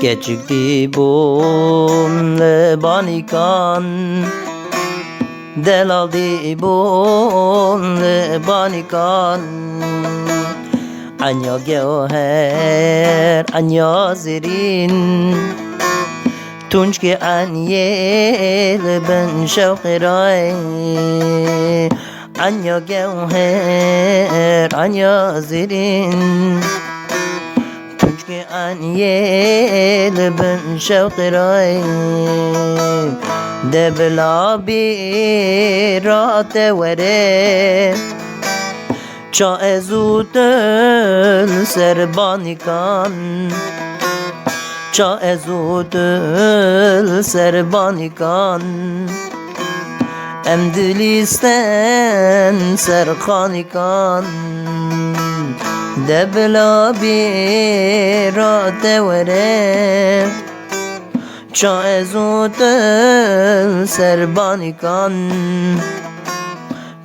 Keçikti bol banikan, delaldi bol banikan. Anya gevher, anya zirin, tunç ki anyel ben şevkiray. Anya gevher, anya zirin, tunç ki anyel ben şevkiray. Debla birate vere, ça ezudel serbanikan, ça ezudel serbanikan. Em dilisten serkhanikan, debla birate vere, ça ezudel serbanikan,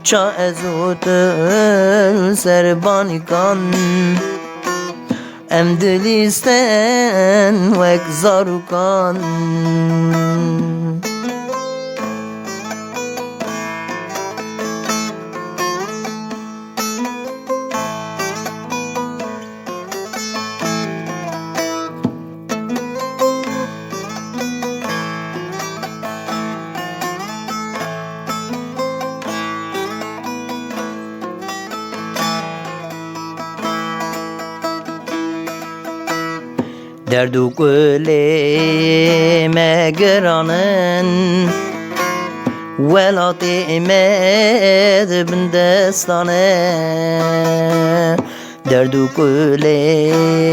ça ezudel serbanikan. Em dilisten vek zarukan. Derdu güleme giranın, velatime bin destane. Derdu güleme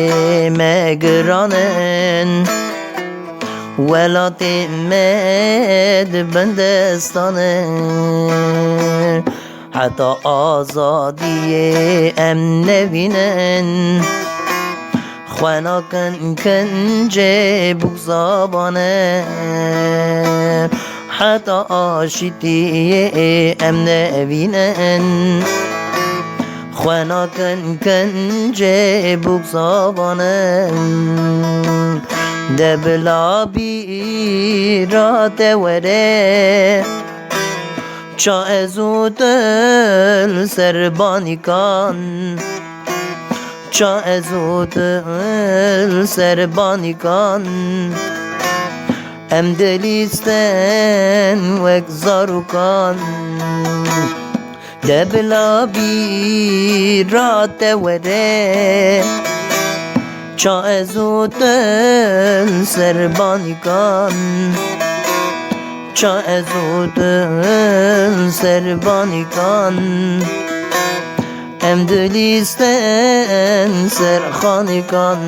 giranın, velatime bin destane. Hatta azadiye em nevinen, خوانا کنجه بگذابانه. حتی آشتیه ام نبینن، خوانا کنجه بگذابانه. دبلا بیرات وره، چا ازودل سربانیکان، ça ezudel serbanikan. Em delisten vek zarukan, debla birate vere, ça ezudel serbanikan, ça ezudel serbanikan. Em dilisten serkhanikan.